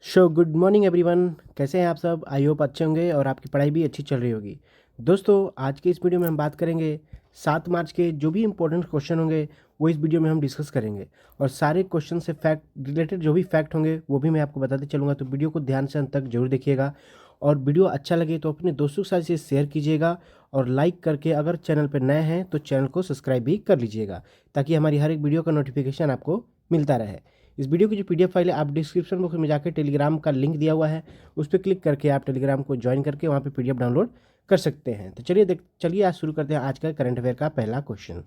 Good morning everyone. कैसे हैं आप सब? आई होप अच्छे होंगे और आपकी पढ़ाई भी अच्छी चल रही होगी। दोस्तों, आज के इस वीडियो में हम बात करेंगे 7 मार्च के जो भी इंपॉर्टेंट क्वेश्चन होंगे वो इस वीडियो में हम डिस्कस करेंगे। और सारे क्वेश्चन से फैक्ट रिलेटेड जो भी फैक्ट होंगे वो भी मैं आपको बताते चलूँगा, तो वीडियो को ध्यान से अंत तक जरूर देखिएगा। और वीडियो अच्छा लगे तो अपने दोस्तों के साथ इसे शेयर कीजिएगा और लाइक करके अगर चैनल पर नए हैं तो चैनल को सब्सक्राइब भी कर लीजिएगा, ताकि हमारी हर एक वीडियो का नोटिफिकेशन आपको मिलता रहे। इस वीडियो की जो पीडीएफ फाइल है आप डिस्क्रिप्शन बॉक्स में जाकर टेलीग्राम का लिंक दिया हुआ है, उस पर क्लिक करके आप टेलीग्राम को ज्वाइन करके वहाँ पे पीडीएफ डाउनलोड कर सकते हैं। तो चलिए आज शुरू करते हैं आज का करंट अफेयर का पहला क्वेश्चन।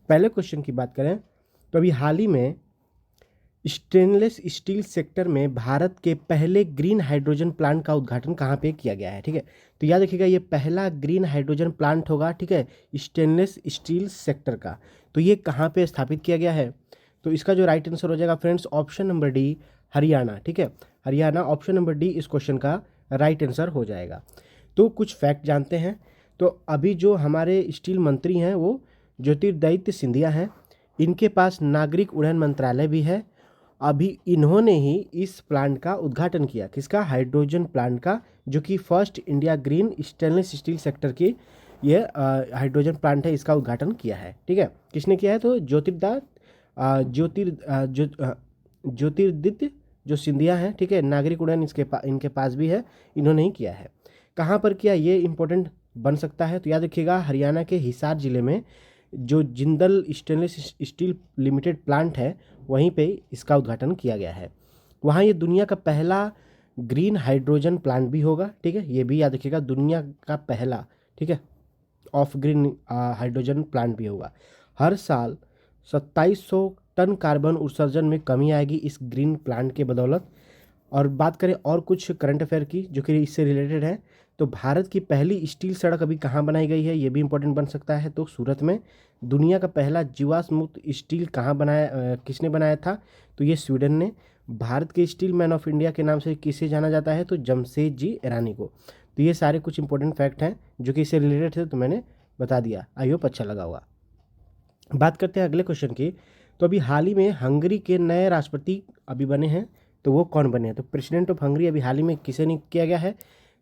पहले क्वेश्चन की बात करें तो अभी हाल ही में स्टेनलेस स्टील सेक्टर में भारत के पहले ग्रीन हाइड्रोजन प्लांट का उद्घाटन कहाँ पे किया गया है। ठीक है, तो याद रखिएगा ये पहला ग्रीन हाइड्रोजन प्लांट होगा, ठीक है, स्टेनलेस स्टील सेक्टर का। तो ये कहाँ पे स्थापित किया गया है? तो इसका जो राइट आंसर हो जाएगा friends option number D, Haryana. ठीक है, हरियाणा, ऑप्शन नंबर डी इस क्वेश्चन का राइट आंसर हो जाएगा। तो कुछ फैक्ट जानते हैं। तो अभी जो हमारे स्टील मंत्री हैं वो ज्योतिरादित्य सिंधिया हैं, इनके पास नागरिक उड्डयन मंत्रालय भी है। अभी इन्होंने ही इस प्लांट का उद्घाटन किया, किसका? हाइड्रोजन प्लांट का, जो कि first India green stainless steel sector की ये हाइड्रोजन प्लांट है, इसका उद्घाटन किया है। ठीक है, किसने किया है? तो ज्योतिरादित्य जो सिंधिया हैं, ठीक है, नागरिक उड्डयन इनके पास भी है, इन्होंने ही किया है। कहाँ पर किया ये इंपॉर्टेंट बन सकता है, तो याद रखिएगा हरियाणा के हिसार जिले में जो Jindal stainless steel limited plant है वहीं पे इसका उद्घाटन किया गया है। वहाँ ये दुनिया का पहला ग्रीन हाइड्रोजन प्लांट भी होगा। ठीक है, ये भी याद रखिएगा, दुनिया का पहला, ठीक है, ऑफ ग्रीन हाइड्रोजन प्लांट भी होगा। हर साल 2700 टन कार्बन उत्सर्जन में कमी आएगी इस ग्रीन प्लांट के बदौलत। और बात करें और कुछ करंट अफेयर की जो कि इससे रिलेटेड है, तो भारत की पहली स्टील सड़क अभी कहाँ बनाई गई है, ये भी इंपॉर्टेंट बन सकता है। तो सूरत में। दुनिया का पहला जीवाश्म मुक्त स्टील कहाँ बनाया, किसने बनाया था? तो ये स्वीडन ने। भारत के स्टील मैन ऑफ इंडिया के नाम से किसे जाना जाता है? तो जमशेदजी ईरानी को। तो ये सारे कुछ इंपॉर्टेंट फैक्ट हैं जो कि इससे रिलेटेड थे, तो मैंने बता दिया। आई होप अच्छा लगा होगा। बात करते हैं अगले क्वेश्चन की। तो अभी हाल ही में हंगरी के नए राष्ट्रपति अभी बने हैं, तो वो कौन बने हैं? तो प्रेसिडेंट ऑफ हंगरी अभी हाल ही में किसे नियुक्त किया गया है,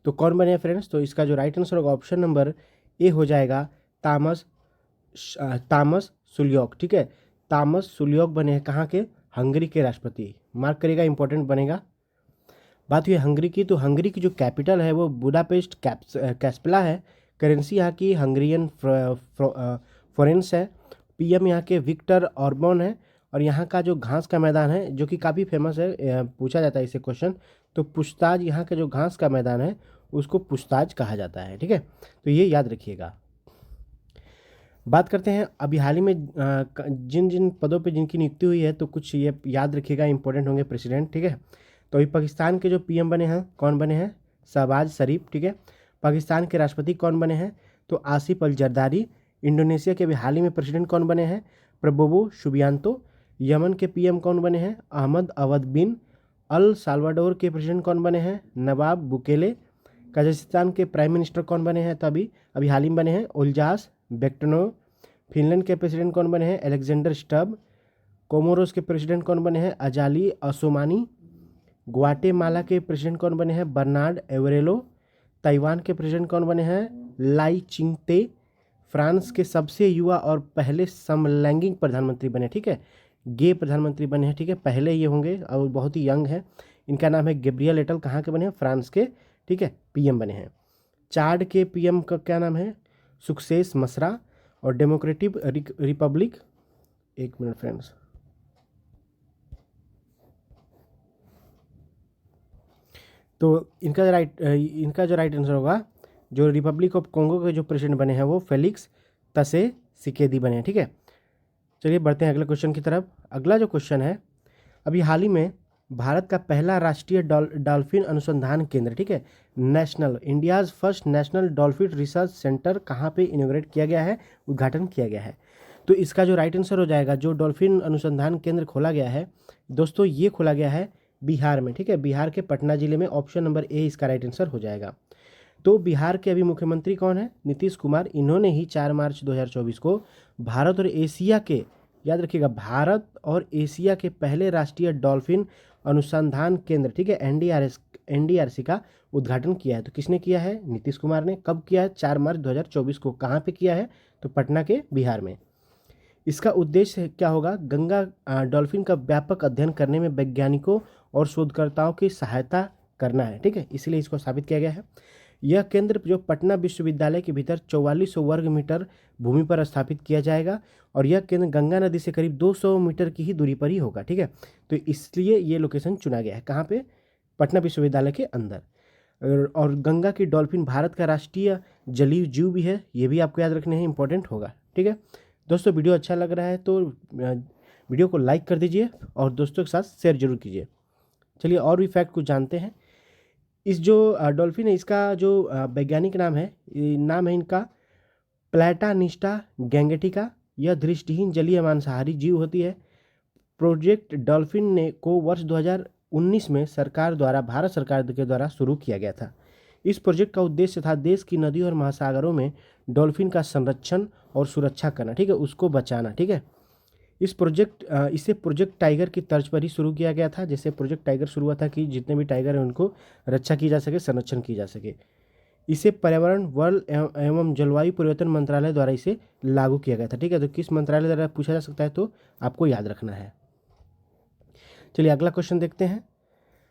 तो कौन बने हैं फ्रेंड्स? तो इसका जो राइट आंसर होगा ऑप्शन नंबर ए हो जाएगा, तामस सुल्योक। ठीक है, तामस सुल्योक बने हैं कहाँ के? हंगरी के राष्ट्रपति। मार्क करेगा, इंपॉर्टेंट बनेगा। बात हुई हंगरी की, तो हंगरी की जो कैपिटल है वो बुडापेस्ट कैस्पला है। करेंसी यहाँ की हंगरियन फोरेंस है। पीएम यहाँ के विक्टर ऑर्बन है। और यहाँ का जो घास का मैदान है जो कि काफ़ी फेमस है, पूछा जाता है इससे क्वेश्चन, तो पुछताज, यहाँ का जो घास का मैदान है उसको पुछताज कहा जाता है। ठीक है, तो ये याद रखिएगा। बात करते हैं अभी हाल ही में जिन जिन पदों पे जिनकी नियुक्ति हुई है, तो कुछ ये याद रखिएगा, इंपॉर्टेंट होंगे प्रेसिडेंट। ठीक है, तो अभी पाकिस्तान के जो पीएम बने हैं, कौन बने हैं? शहबाज शरीफ। ठीक है, पाकिस्तान के राष्ट्रपति कौन बने हैं? तो आसिफ अल जरदारी। इंडोनेशिया के अभी हाल ही में प्रेसिडेंट कौन बने हैं? Prabowo Subianto. यमन के पीएम कौन बने हैं? अहमद अवद बिन। अल साल्वाडोर के प्रेसिडेंट कौन बने हैं? नवाब बुकेले। कजाकिस्तान के प्राइम मिनिस्टर कौन बने हैं? तो अभी अभी हाल ही में बने हैं उल्जास बेक्टनो। फिनलैंड के प्रेसिडेंट कौन बने हैं? Alexander Stubb. कोमोरोस के प्रेसिडेंट कौन बने हैं? Azali Assoumani. ग्वाटेमाला के प्रेसिडेंट कौन बने हैं? Bernard Arevalo. ताइवान के प्रेसिडेंट कौन बने हैं? लाई चिंगते। फ्रांस के सबसे युवा और पहले समलैंगिक प्रधानमंत्री बने, ठीक है, गे प्रधानमंत्री बने हैं। ठीक है, पहले ये होंगे और बहुत ही यंग है। इनका नाम है गैब्रियल एटल। कहाँ के बने हैं? फ्रांस के, ठीक है, पीएम बने हैं। चाड के पीएम का क्या नाम है? सुक्सेस मसरा। और डेमोक्रेटिक रिपब्लिक, एक मिनट फ्रेंड्स, तो इनका जो राइट आंसर होगा, जो रिपब्लिक ऑफ कॉन्गो के जो प्रेसिडेंट बने हैं वो फेलिक्स तसे सिकेदी बने हैं। ठीक है, चलिए बढ़ते हैं अगले क्वेश्चन की तरफ। अगला जो क्वेश्चन है, अभी हाल ही में भारत का पहला राष्ट्रीय डॉल्फिन अनुसंधान केंद्र, ठीक है, national India's first national dolphin research centre कहाँ पे इनोग्रेट किया गया है, उद्घाटन किया गया है? तो इसका जो राइट आंसर हो जाएगा, जो डॉल्फिन अनुसंधान केंद्र खोला गया है दोस्तों, ये खोला गया है बिहार में। ठीक है, बिहार के पटना जिले में। ऑप्शन नंबर ए इसका राइट आंसर हो जाएगा। तो बिहार के अभी मुख्यमंत्री कौन है? नीतीश कुमार। इन्होंने ही 4 मार्च 2024 को भारत और एशिया के, याद रखिएगा, भारत और एशिया के पहले राष्ट्रीय डॉल्फिन अनुसंधान केंद्र, ठीक है, एनडीआरसी का उद्घाटन किया है। तो किसने किया है? नीतीश कुमार ने। कब किया है? 4 मार्च 2024 को। कहाँ पे किया है? तो पटना के बिहार में। इसका उद्देश्य क्या होगा? गंगा डॉल्फिन का व्यापक अध्ययन करने में वैज्ञानिकों और शोधकर्ताओं की सहायता करना है, ठीक है, इसलिए इसको स्थापित किया गया है। यह केंद्र जो पटना विश्वविद्यालय के भीतर 4400 वर्ग मीटर भूमि पर स्थापित किया जाएगा और यह केंद्र गंगा नदी से करीब 200 मीटर की ही दूरी पर ही होगा, ठीक है। तो इसलिए ये लोकेशन चुना गया है। कहाँ पे? पटना विश्वविद्यालय के अंदर। और गंगा की डॉल्फिन भारत का राष्ट्रीय जलीय जीव भी है, ये भी आपको याद रखने हैं, इंपॉर्टेंट होगा, ठीक है। दोस्तों वीडियो अच्छा लग रहा है तो वीडियो को लाइक कर दीजिए और दोस्तों के साथ शेयर जरूर कीजिए। चलिए और भी फैक्ट कुछ जानते हैं। इस जो डॉल्फिन है, इसका जो वैज्ञानिक नाम है, नाम है इनका प्लैटानिस्टा गैंगेटिका। यह दृष्टिहीन जलीय मांसाहारी जीव होती है। प्रोजेक्ट डॉल्फिन ने को वर्ष 2019 में सरकार द्वारा, भारत सरकार के द्वारा शुरू किया गया था। इस प्रोजेक्ट का उद्देश्य था देश की नदियों और महासागरों में डॉल्फिन का संरक्षण और सुरक्षा करना, ठीक है, उसको बचाना, ठीक है। इसे प्रोजेक्ट टाइगर की तर्ज पर ही शुरू किया गया था। जैसे प्रोजेक्ट टाइगर शुरू हुआ था कि जितने भी टाइगर हैं उनको रक्षा की जा सके, संरक्षण की जा सके। इसे पर्यावरण, वन एवं जलवायु परिवर्तन मंत्रालय द्वारा इसे लागू किया गया था, ठीक है। तो किस मंत्रालय द्वारा पूछा जा सकता है, तो आपको याद रखना है। चलिए अगला क्वेश्चन देखते हैं।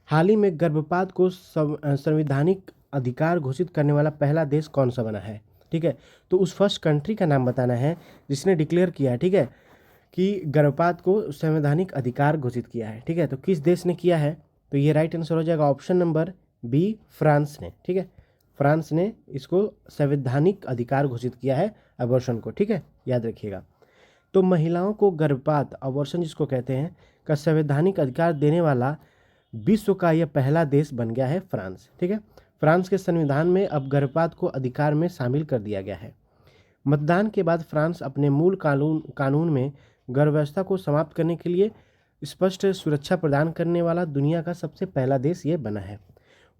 हाल ही में गर्भपात को संवैधानिक अधिकार घोषित करने वाला पहला देश कौन सा बना है, ठीक है। तो उस फर्स्ट कंट्री का नाम बताना है जिसने डिक्लेयर किया है, ठीक है, कि गर्भपात को संवैधानिक अधिकार घोषित किया है, ठीक है। तो किस देश ने किया है? तो ये राइट आंसर हो जाएगा ऑप्शन नंबर बी, फ्रांस ने, ठीक है। फ्रांस ने इसको संवैधानिक अधिकार घोषित किया है अबॉर्शन को, ठीक है, याद रखिएगा। तो महिलाओं को गर्भपात, अबॉर्शन जिसको कहते हैं, का संवैधानिक अधिकार देने वाला विश्व का यह पहला देश बन गया है फ्रांस, ठीक है। फ्रांस के संविधान में अब गर्भपात को अधिकार में शामिल कर दिया गया है। मतदान के बाद फ्रांस अपने मूल कानून में गर्भावस्था को समाप्त करने के लिए स्पष्ट सुरक्षा प्रदान करने वाला दुनिया का सबसे पहला देश ये बना है।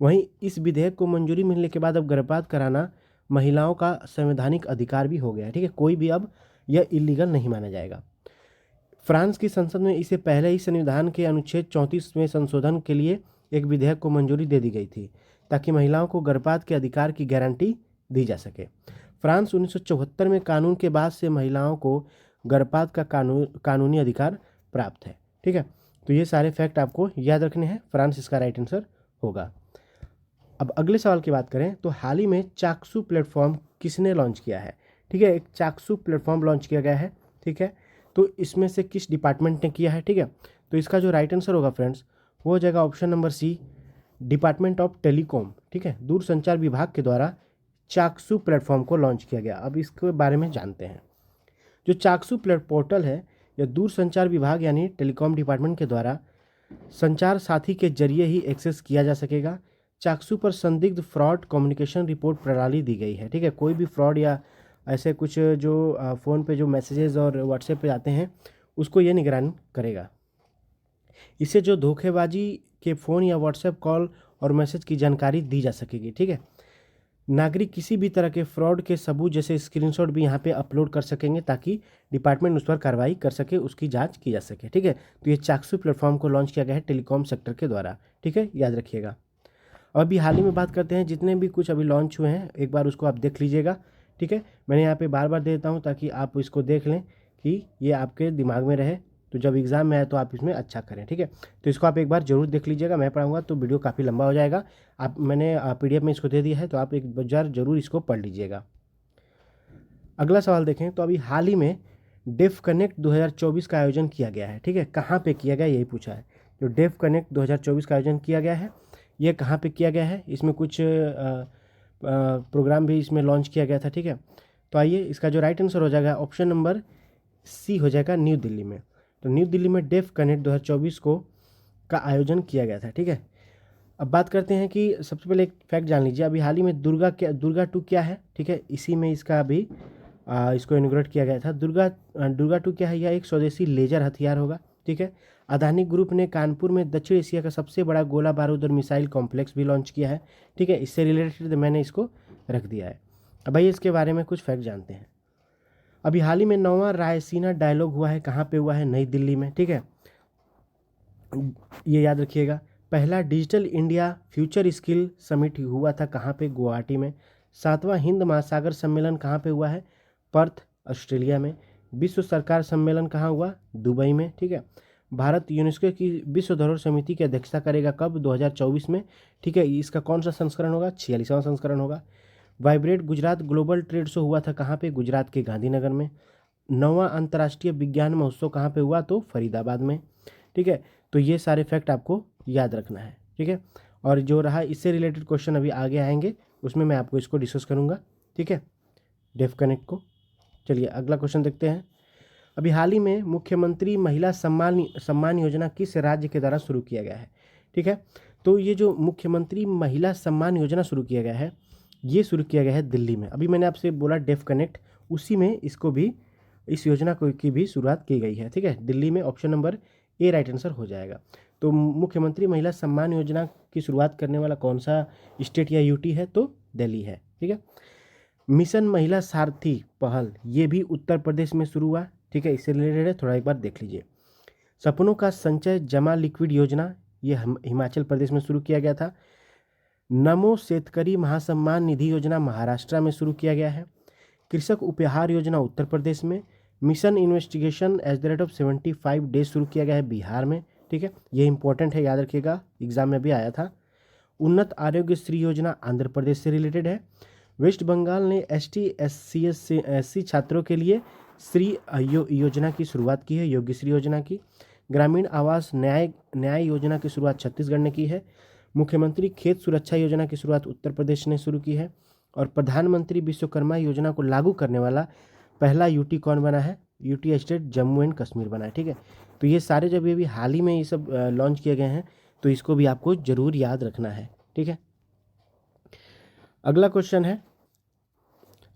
वहीं इस विधेयक को मंजूरी मिलने के बाद अब गर्भपात कराना महिलाओं का संवैधानिक अधिकार भी हो गया है, ठीक है। कोई भी अब यह इलीगल नहीं माना जाएगा। फ्रांस की संसद में इसे पहले ही संविधान के अनुच्छेद 34 में संशोधन के लिए एक विधेयक को मंजूरी दे दी गई थी ताकि महिलाओं को गर्भपात के अधिकार की गारंटी दी जा सके। फ्रांस 1974 में कानून के बाद से महिलाओं को गर्भपात का कानूनी अधिकार प्राप्त है, ठीक है। तो ये सारे फैक्ट आपको याद रखने हैं। फ्रांस इसका राइट आंसर होगा। अब अगले सवाल की बात करें तो हाल ही में चाक्षु प्लेटफॉर्म किसने लॉन्च किया है, ठीक है। एक चाक्षु प्लेटफॉर्म लॉन्च किया गया है, ठीक है। तो इसमें से किस डिपार्टमेंट ने किया है, ठीक है। तो इसका जो राइट आंसर होगा फ्रेंड्स, वो हो जाएगा option number C, department of telecom, ठीक है। दूरसंचार विभाग के द्वारा चाक्षु प्लेटफॉर्म को लॉन्च किया गया। अब इसके बारे में जानते हैं। जो चाक्षु पोर्टल है, यह दूरसंचार विभाग यानी टेलीकॉम डिपार्टमेंट के द्वारा संचार साथी के जरिए ही एक्सेस किया जा सकेगा। चाक्षु पर संदिग्ध फ्रॉड कम्युनिकेशन रिपोर्ट प्रणाली दी गई है, ठीक है। कोई भी फ्रॉड या ऐसे कुछ जो फ़ोन पे जो मैसेजेस और व्हाट्सएप पे आते हैं उसको ये निगरानी करेगा। इससे जो धोखेबाजी के फ़ोन या व्हाट्सएप कॉल और मैसेज की जानकारी दी जा सकेगी, ठीक है। नागरिक किसी भी तरह के फ्रॉड के सबूत जैसे स्क्रीनशॉट भी यहाँ पे अपलोड कर सकेंगे ताकि डिपार्टमेंट उस पर कार्रवाई कर सके, उसकी जांच की जा सके, ठीक है। तो ये चाक्षु प्लेटफॉर्म को लॉन्च किया गया है टेलीकॉम सेक्टर के द्वारा, ठीक है, याद रखिएगा। और अभी हाल ही में बात करते हैं जितने भी कुछ अभी लॉन्च हुए हैं, एक बार उसको आप देख लीजिएगा, ठीक है। मैंने यहाँ पे बार बार दे देता हूँ ताकि आप इसको देख लें कि ये आपके दिमाग में रहे, तो जब एग्ज़ाम में आए तो आप इसमें अच्छा करें, ठीक है। तो इसको आप एक बार जरूर देख लीजिएगा। मैं पढ़ाऊँगा तो वीडियो काफ़ी लंबा हो जाएगा। मैंने PDF में इसको दे दिया है, तो आप एक बार जरूर इसको पढ़ लीजिएगा। अगला सवाल देखें तो अभी हाल ही में डेफ कनेक्ट 2024 का आयोजन किया गया है, ठीक है। कहाँ पे किया गया यही पूछा है। जो डेफ कनेक्ट 2024 का आयोजन किया गया है, ये कहाँ पे किया गया है, इसमें कुछ प्रोग्राम भी इसमें लॉन्च किया गया था, ठीक है। तो आइए इसका जो राइट आंसर हो जाएगा ऑप्शन नंबर सी हो जाएगा, न्यू दिल्ली में। तो न्यू दिल्ली में डेफ कनेक्ट 2024 को का आयोजन किया गया था, ठीक है। अब बात करते हैं कि सबसे पहले एक फैक्ट जान लीजिए। अभी हाल ही में दुर्गा 2 क्या है, ठीक है, इसी में इसका अभी इसको इनॉग्रेट किया गया था। दुर्गा 2 क्या है? यह एक स्वदेशी लेजर हथियार होगा, ठीक है। अदानी ग्रुप ने कानपुर में दक्षिण एशिया का सबसे बड़ा गोला बारूद और मिसाइल कॉम्प्लेक्स भी लॉन्च किया है, ठीक है। इससे रिलेटेड मैंने इसको रख दिया है। अब भाई इसके बारे में कुछ फैक्ट जानते हैं। अभी हाल ही में 9वां रायसीना डायलॉग हुआ है, कहाँ पे हुआ है? नई दिल्ली में, ठीक है। ये याद रखिएगा। पहला digital India future skill summit हुआ था कहाँ पे? गुवाहाटी में। 7वां हिंद महासागर सम्मेलन कहाँ पे हुआ है? पर्थ, ऑस्ट्रेलिया में। विश्व सरकार सम्मेलन कहाँ हुआ? दुबई में। ठीक है। भारत यूनेस्को की विश्व धरोहर समिति की अध्यक्षता करेगा कब? 2024 में। ठीक है। इसका कौन सा संस्करण होगा? 46वां संस्करण होगा। Vibrate Gujarat global trade show हुआ था कहाँ पे? गुजरात के गांधीनगर में। 9वां अंतर्राष्ट्रीय विज्ञान महोत्सव कहाँ पे हुआ? तो फरीदाबाद में। ठीक है। तो ये सारे फैक्ट आपको याद रखना है। ठीक है। और जो रहा इससे रिलेटेड क्वेश्चन अभी आगे आएंगे, उसमें मैं आपको इसको डिस्कस करूँगा। ठीक है, डेफ कनेक्ट को। चलिए अगला क्वेश्चन देखते हैं। अभी हाल ही में मुख्यमंत्री महिला सम्मान सम्मान योजना किस राज्य के द्वारा शुरू किया गया है? ठीक है। तो ये जो मुख्यमंत्री महिला सम्मान योजना शुरू किया गया है, ये शुरू किया गया है दिल्ली में। अभी मैंने आपसे बोला डेफ कनेक्ट, उसी में इसको भी, इस योजना को की भी शुरुआत की गई है। ठीक है, दिल्ली में। Option number A right answer हो जाएगा। तो मुख्यमंत्री महिला सम्मान योजना की शुरुआत करने वाला कौन सा स्टेट या यूटी है? तो दिल्ली है। ठीक है। मिशन महिला सारथी पहल, ये भी उत्तर प्रदेश में शुरू हुआ। ठीक है, इससे रिलेटेड है, थोड़ा एक बार देख लीजिए। सपनों का संचय जमा लिक्विड योजना, ये हिमाचल प्रदेश में शुरू किया गया था। नमो शेतकरी महासम्मान निधि योजना महाराष्ट्र में शुरू किया गया है। कृषक उपहार योजना उत्तर प्रदेश में। Mission investigation at the rate of 75 days शुरू किया गया है बिहार में। ठीक है, ये इंपॉर्टेंट है, याद रखिएगा, एग्जाम में भी आया था। उन्नत आरोग्य श्री योजना आंध्र प्रदेश से रिलेटेड है। वेस्ट बंगाल ने ST SC छात्रों के लिए श्री योजना की शुरुआत की है, योग्यश्री योजना की। ग्रामीण आवास न्याय योजना की शुरुआत छत्तीसगढ़ ने की है। मुख्यमंत्री खेत सुरक्षा योजना की शुरुआत उत्तर प्रदेश ने शुरू की है। और प्रधानमंत्री विश्वकर्मा योजना को लागू करने वाला पहला यूटी कौन बना है? UT state Jammu and Kashmir बना है। ठीक है, तो ये सारे जब ये भी हाल ही में ये सब लॉन्च किए गए हैं, तो इसको भी आपको जरूर याद रखना है। ठीक है। अगला क्वेश्चन है,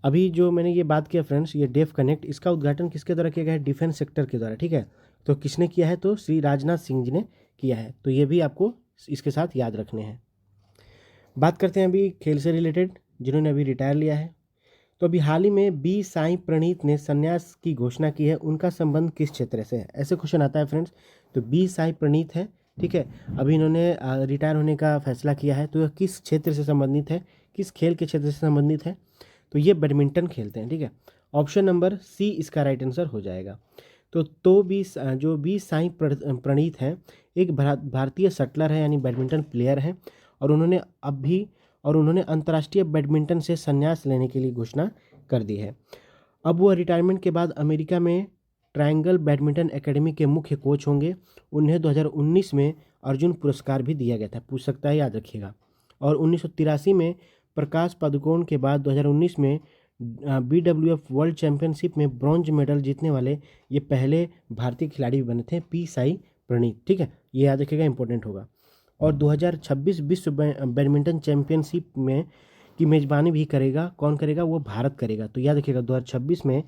अभी जो मैंने ये बात किया फ्रेंड्स, ये डेफ कनेक्ट, इसका उद्घाटन किसके द्वारा किया गया है? डिफेंस सेक्टर के द्वारा। ठीक है, तो किसने किया है? तो श्री राजनाथ सिंह जी ने किया है। तो ये भी आपको इसके साथ याद रखने हैं। बात करते हैं अभी खेल से रिलेटेड, जिन्होंने अभी रिटायर लिया है। तो अभी हाल ही में बी साई प्रणीत ने संन्यास की घोषणा की है, उनका संबंध किस क्षेत्र से है? ऐसे क्वेश्चन आता है फ्रेंड्स। तो बी साई प्रणीत है, ठीक है, अभी इन्होंने रिटायर होने का फैसला किया है। तो यह किस क्षेत्र से संबंधित है, किस खेल के क्षेत्र से संबंधित है? तो ये बैडमिंटन खेलते हैं। ठीक है, ऑप्शन नंबर सी इसका राइट आंसर हो जाएगा। तो बी साई प्रणीत हैं, एक भारतीय शटलर है, यानी बैडमिंटन प्लेयर हैं। और उन्होंने अंतर्राष्ट्रीय बैडमिंटन से संन्यास लेने के लिए घोषणा कर दी है। अब वह रिटायरमेंट के बाद अमेरिका में ट्रायंगल बैडमिंटन एकेडमी के मुख्य कोच होंगे। उन्हें 2019 में अर्जुन पुरस्कार भी दिया गया था, पूछ सकता है, याद रखिएगा। और 1983 में प्रकाश पादुकोण के बाद 2019 में BWF वर्ल्ड चैंपियनशिप में ब्रॉन्ज मेडल जीतने वाले ये पहले भारतीय खिलाड़ी भी बने थे, पी साई प्रणीत। ठीक है, ये याद रखिएगा, इंपॉर्टेंट होगा। और 2026 विश्व बैडमिंटन चैंपियनशिप में की मेज़बानी भी करेगा, कौन करेगा? वो भारत करेगा। तो याद रखिएगा 2026 में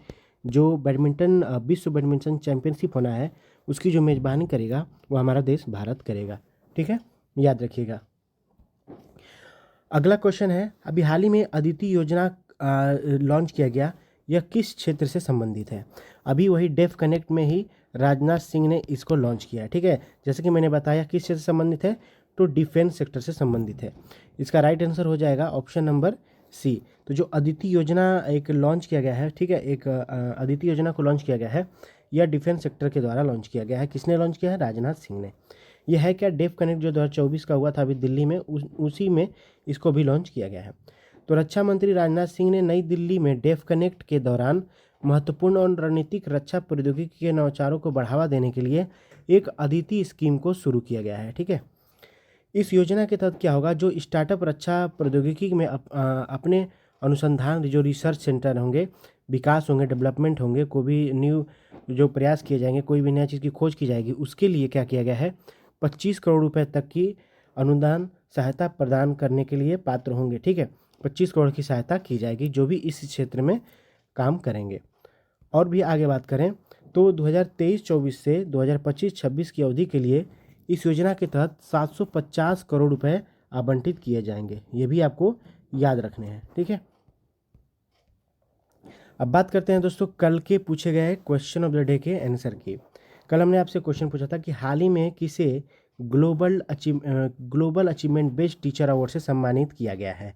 जो विश्व बैडमिंटन चैंपियनशिप होना है, उसकी जो मेज़बानी करेगा वो हमारा देश भारत करेगा। ठीक है, याद रखिएगा। अगला क्वेश्चन है, अभी हाल ही में अदिति योजना लॉन्च किया गया, यह किस क्षेत्र से संबंधित है? अभी वही डेफ कनेक्ट में ही राजनाथ सिंह ने इसको लॉन्च किया है। ठीक है, जैसे कि मैंने बताया किस क्षेत्र से संबंधित है, तो डिफेंस सेक्टर से संबंधित है। इसका राइट आंसर हो जाएगा ऑप्शन नंबर सी। तो जो अदिति योजना एक लॉन्च किया गया है, ठीक है, एक अदिति योजना को लॉन्च किया गया है, यह डिफेंस सेक्टर के द्वारा लॉन्च किया गया है। किसने लॉन्च किया है? राजनाथ सिंह ने। यह है क्या? डेफ कनेक्ट जो 2024 का हुआ था अभी दिल्ली में, उसी में इसको भी लॉन्च किया गया है। तो रक्षा मंत्री राजनाथ सिंह ने नई दिल्ली में डेफ कनेक्ट के दौरान महत्वपूर्ण और रणनीतिक रक्षा प्रौद्योगिकी के नवाचारों को बढ़ावा देने के लिए एक अदिति स्कीम को शुरू किया गया है। ठीक है, इस योजना के तहत क्या होगा? जो स्टार्टअप रक्षा प्रौद्योगिकी में अपने अनुसंधान, जो रिसर्च सेंटर होंगे, विकास होंगे, डेवलपमेंट होंगे, कोई भी न्यू जो प्रयास किए जाएंगे, कोई भी नया चीज़ की खोज की जाएगी, उसके लिए क्या किया गया है? 25 करोड़ रुपए तक की अनुदान सहायता प्रदान करने के लिए पात्र होंगे। ठीक है, 25 करोड़ की सहायता की जाएगी जो भी इस क्षेत्र में काम करेंगे। और भी आगे बात करें तो 2023-24 से 2025-26 की अवधि के लिए इस योजना के तहत 750 करोड़ रुपए आवंटित किए जाएंगे। ये भी आपको याद रखने हैं। ठीक है, अब बात करते हैं दोस्तों कल के पूछे गए क्वेश्चन ऑफ द डे के आंसर की। कल हमने आपसे क्वेश्चन पूछा था कि हाल ही में किसे global achievement based teacher award से सम्मानित किया गया है।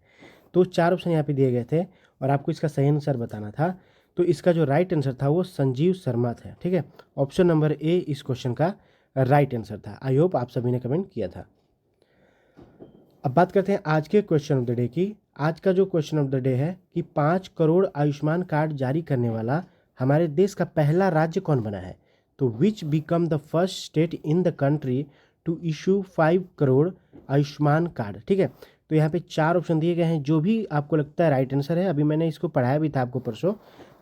तो 4 ऑप्शन यहाँ पे दिए गए थे और आपको इसका सही आंसर बताना था। तो इसका जो राइट आंसर था वो संजीव शर्मा था। ठीक है, ऑप्शन नंबर ए इस क्वेश्चन का राइट आंसर था। आई होप आप सभी ने कमेंट किया था। अब बात करते हैं आज के क्वेश्चन ऑफ द डे की। आज का जो क्वेश्चन ऑफ द डे है कि 5 करोड़ आयुष्मान कार्ड जारी करने वाला हमारे देश का पहला राज्य कौन बना है। तो which become the first state in the country to issue 5 crore Ayushman card. ठीक है, तो यहाँ पे 4 ऑप्शन दिए गए हैं। जो भी आपको लगता है राइट आंसर है, अभी मैंने इसको पढ़ाया भी था आपको परसों,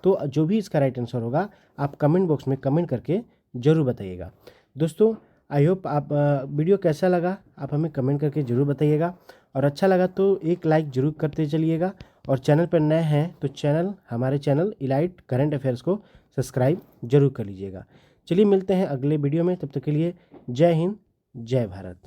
तो जो भी इसका राइट आंसर होगा आप कमेंट बॉक्स में कमेंट करके ज़रूर बताइएगा। दोस्तों आई होप आप वीडियो कैसा लगा आप हमें कमेंट करके ज़रूर बताइएगा, और अच्छा लगा तो एक लाइक ज़रूर करते चलिएगा, और चैनल पर नए हैं तो हमारे चैनल इलाइट करंट अफेयर्स को सब्सक्राइब जरूर कर लीजिएगा। चलिए मिलते हैं अगले वीडियो में, तब तक के लिए जय हिंद जय भारत।